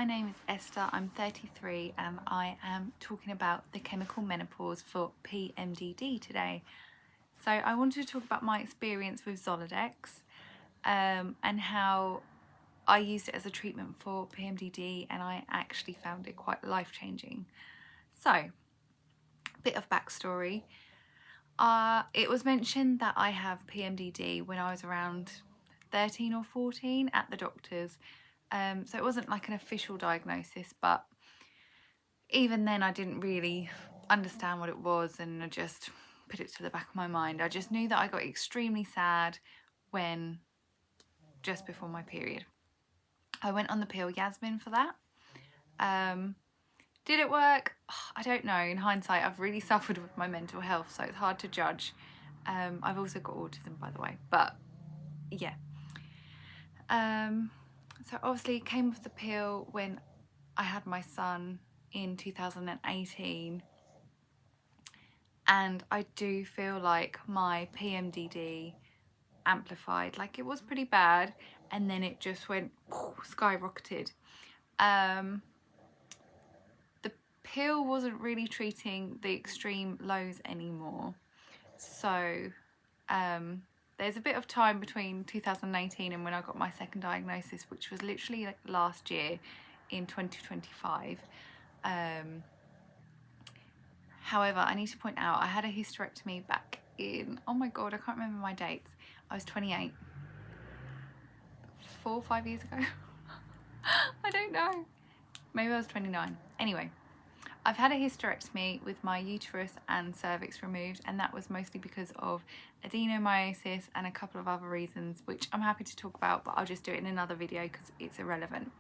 My name is Esther, I'm 33 and I am talking about the chemical menopause for PMDD today. So I wanted to talk about my experience with Zoladex and how I used it as a treatment for PMDD and I actually found it quite life-changing. So, a bit of backstory. It was mentioned that I have PMDD when I was around 13 or 14 at the doctor's. So it wasn't like an official diagnosis, but even then I didn't really understand what it was and I just put it to the back of my mind. I just knew that I got extremely sad when just before my period. I went on the pill Yasmin for that. Did it work? I don't know. In hindsight, I've really suffered with my mental health, so it's hard to judge. I've also got autism, by the way, but yeah. So obviously it came with the pill when I had my son in 2018, and I do feel like my PMDD amplified. Like, it was pretty bad and then it just went skyrocketed. The pill wasn't really treating the extreme lows anymore, so there's a bit of time between 2018 and when I got my second diagnosis, which was literally like last year in 2025. However, I need to point out I had a hysterectomy back in, oh my god, I can't remember my dates. I was 28. 4 or 5 years ago. I don't know. Maybe I was 29. Anyway, I've had a hysterectomy with my uterus and cervix removed, and that was mostly because of adenomyosis and a couple of other reasons, which I'm happy to talk about, but I'll just do it in another video because it's irrelevant.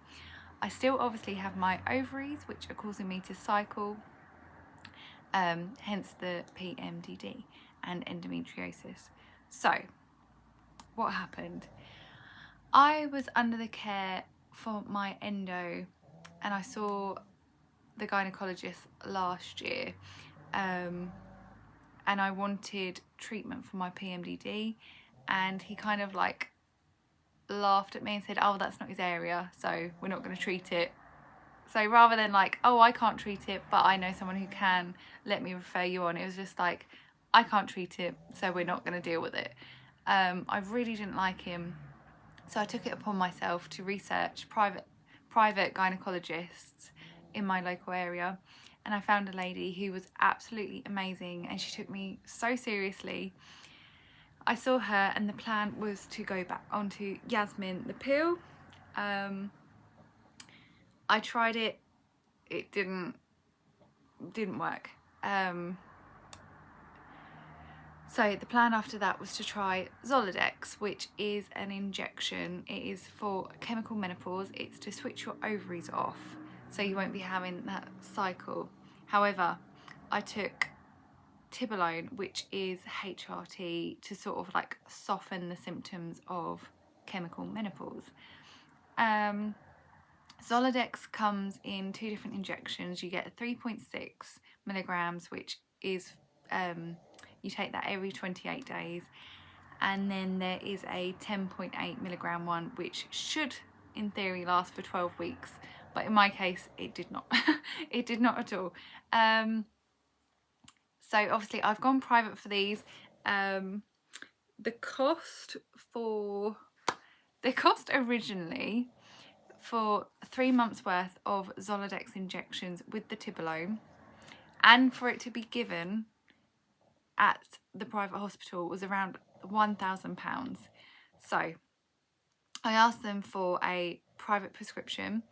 I still obviously have my ovaries, which are causing me to cycle, hence the PMDD and endometriosis. So, what happened? I was under the care for my endo and I saw the gynecologist last year, and I wanted treatment for my PMDD, and he kind of like laughed at me and said, oh, that's not his area, so we're not going to treat it. So rather than like, oh, I can't treat it but I know someone who can, let me refer you on, it was just like, I can't treat it, so we're not going to deal with it. I really didn't like him, so I took it upon myself to research private gynecologists in my local area, and I found a lady who was absolutely amazing and she took me so seriously. I saw her and the plan was to go back onto Yasmin, the pill. I tried it, it didn't work. So the plan after that was to try Zoladex, which is an injection. It is for chemical menopause. It's to switch your ovaries off so you won't be having that cycle. However, I took Tibolone, which is HRT, to sort of like soften the symptoms of chemical menopause. Zoladex comes in 2 different injections. You get 3.6 milligrams, which is you take that every 28 days, and then there is a 10.8 milligram one which should in theory last for 12 weeks, but in my case it did not. It did not at all. So obviously I've gone private for these. The cost originally for 3 months worth of Zoladex injections with the Tibolone, and for it to be given at the private hospital, was around £1,000. So I asked them for a private prescription.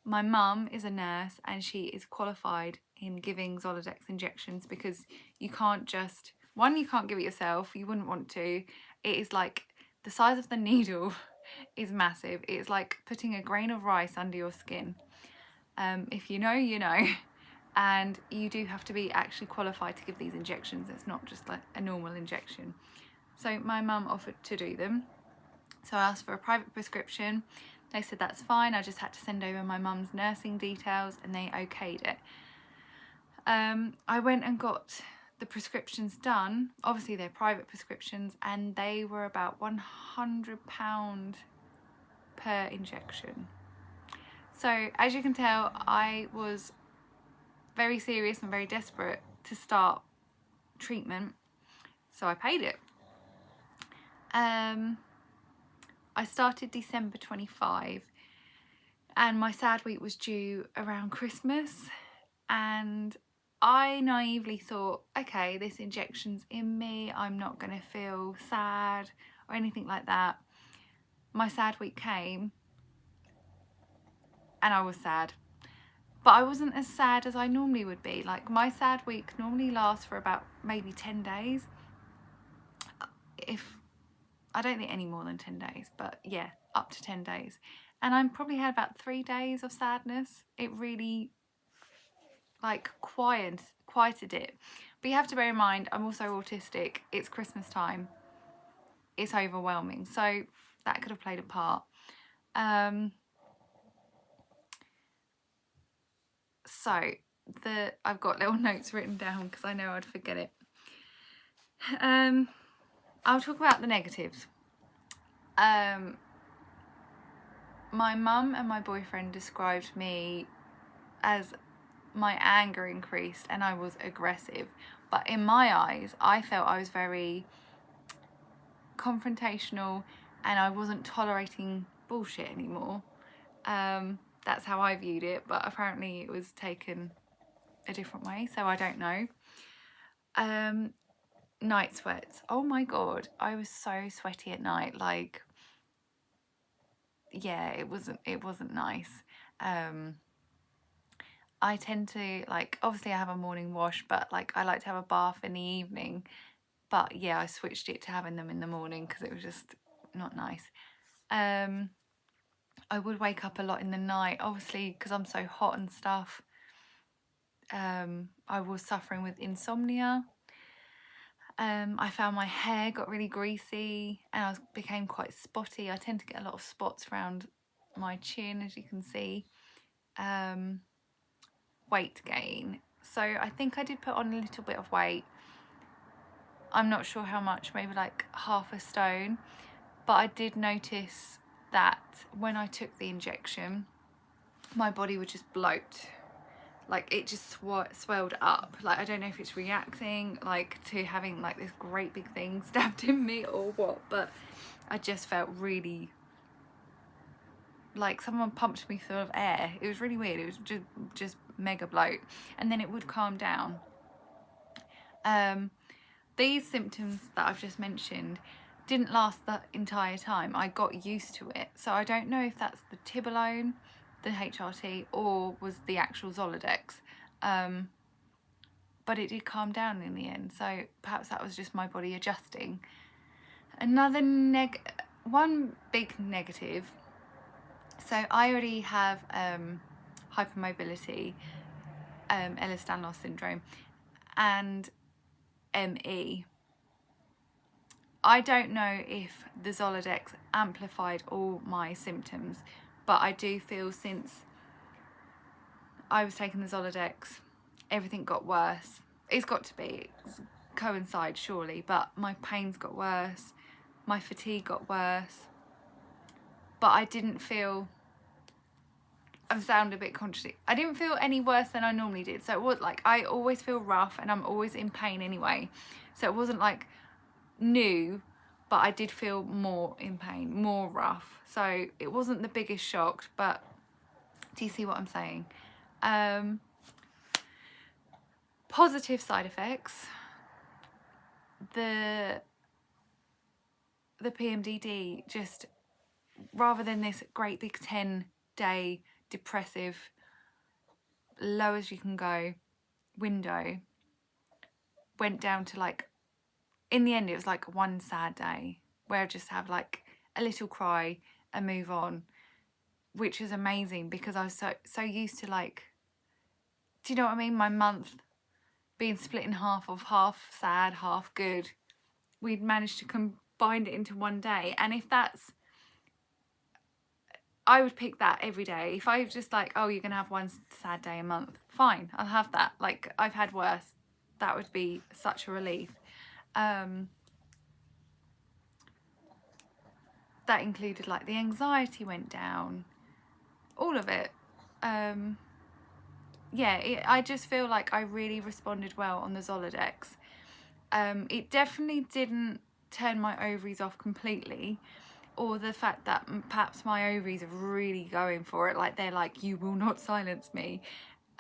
My mum is a nurse and she is qualified in giving Zoladex injections, because you can't just, one, you can't give it yourself, you wouldn't want to. It is like, the size of the needle is massive. It's like putting a grain of rice under your skin. If you know, you know. And you do have to be actually qualified to give these injections. It's not just like a normal injection. So my mum offered to do them. So I asked for a private prescription. They said that's fine. I just had to send over my mum's nursing details and they okayed it. I went and got the prescriptions done. Obviously they're private prescriptions and they were about £100 per injection. So as you can tell, I was very serious and very desperate to start treatment, so I paid it. I started December 25 and my sad week was due around Christmas, and I naively thought, okay, this injection's in me, I'm not going to feel sad or anything like that. My sad week came and I was sad, but I wasn't as sad as I normally would be. Like, my sad week normally lasts for about maybe 10 days. If I don't think any more than 10 days, but yeah, up to 10 days. And I probably had about 3 days of sadness. It really like quieted it. But you have to bear in mind, I'm also autistic. It's Christmas time. It's overwhelming. So that could have played a part. I've got little notes written down because I know I'd forget it. I'll talk about the negatives. My mum and my boyfriend described me as my anger increased and I was aggressive, but in my eyes I felt I was very confrontational and I wasn't tolerating bullshit anymore. That's how I viewed it, but apparently it was taken a different way, so I don't know. Night sweats. Oh my god, I was so sweaty at night. Like, yeah, it wasn't nice. I tend to, like, obviously I have a morning wash, but like I like to have a bath in the evening. But yeah, I switched it to having them in the morning because it was just not nice. I would wake up a lot in the night, obviously because I'm so hot and stuff. I was suffering with insomnia. I found my hair got really greasy and I became quite spotty. I tend to get a lot of spots around my chin, as you can see. Weight gain. So I think I did put on a little bit of weight. I'm not sure how much, maybe like half a stone. But I did notice that when I took the injection, my body would just bloat. Like, it just swelled up. Like, I don't know if it's reacting like to having like this great big thing stabbed in me or what, but I just felt really like someone pumped me full of air. It was really weird. It was just mega bloat, and then it would calm down. These symptoms that I've just mentioned didn't last the entire time. I got used to it, so I don't know if that's the tibolone, the HRT, or was the actual Zoladex. But it did calm down in the end, so perhaps that was just my body adjusting. One big negative. So I already have hypermobility, Ehlers-Danlos syndrome, and ME. I don't know if the Zoladex amplified all my symptoms, but I do feel since I was taking the Zoladex, everything got worse. It's got to be, coincide surely, but my pains got worse, my fatigue got worse, but I didn't feel, I sound a bit contradictory, I didn't feel any worse than I normally did. So it was like, I always feel rough and I'm always in pain anyway, so it wasn't like new, but I did feel more in pain, more rough. So it wasn't the biggest shock, but do you see what I'm saying? Positive side effects. The PMDD, just rather than this great big 10-day depressive, low as you can go window, went down to like, in the end it was like one sad day where I just have like a little cry and move on, which was amazing because I was so used to, like, do you know what I mean, my month being split in half of half sad, half good. We'd managed to combine it into one day, and if that's, I would pick that every day. If I was just like, oh, you're gonna have one sad day a month, fine, I'll have that. Like, I've had worse. That would be such a relief. That included like the anxiety went down, all of it. yeah, I just feel like I really responded well on the Zoladex. It definitely didn't turn my ovaries off completely, or the fact that perhaps my ovaries are really going for it, like they're like, you will not silence me.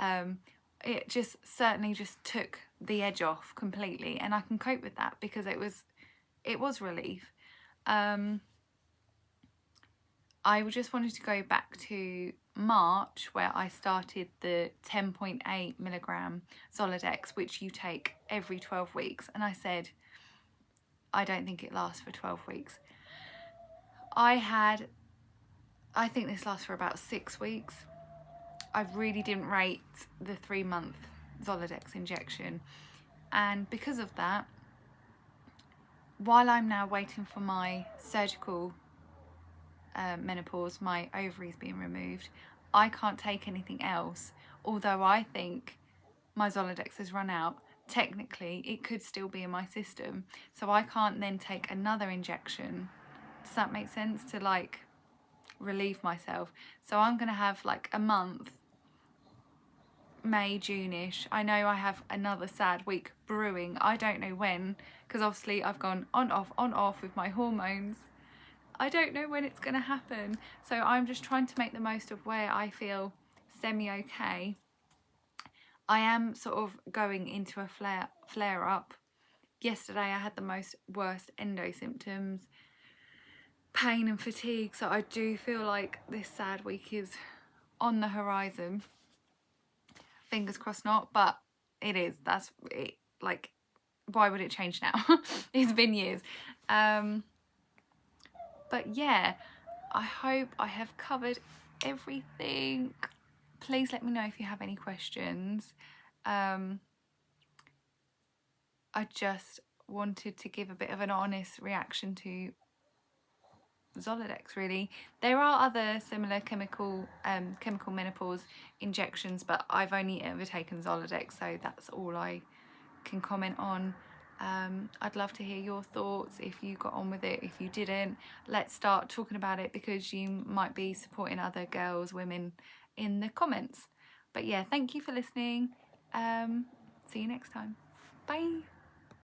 It just certainly just took the edge off completely, and I can cope with that because it was relief. I just wanted to go back to March, where I started the 10.8 milligram Zoladex, which you take every 12 weeks. And I said, I don't think it lasts for 12 weeks. I think this lasts for about 6 weeks. I really didn't rate the 3-month Zoladex injection. And because of that, while I'm now waiting for my surgical menopause, my ovaries being removed, I can't take anything else. Although I think my Zoladex has run out, technically it could still be in my system, so I can't then take another injection. Does that make sense? To like relieve myself. So I'm gonna have like a month, May, June-ish. I know I have another sad week brewing. I don't know when, because obviously I've gone on off with my hormones. I don't know when it's going to happen. So I'm just trying to make the most of where I feel semi-okay. I am sort of going into a flare up. Yesterday I had the worst endo symptoms, pain and fatigue. So I do feel like this sad week is on the horizon. Fingers crossed not, but it is. That's it. Like, why would it change now? It's been years. But yeah, I hope I have covered everything. Please let me know if you have any questions. I just wanted to give a bit of an honest reaction to Zoladex, really. There are other similar chemical menopause injections, but I've only ever taken Zoladex, so that's all I can comment on. I'd love to hear your thoughts, if you got on with it, if you didn't. Let's start talking about it, because you might be supporting other girls, women in the comments. But yeah, thank you for listening. See you next time. Bye.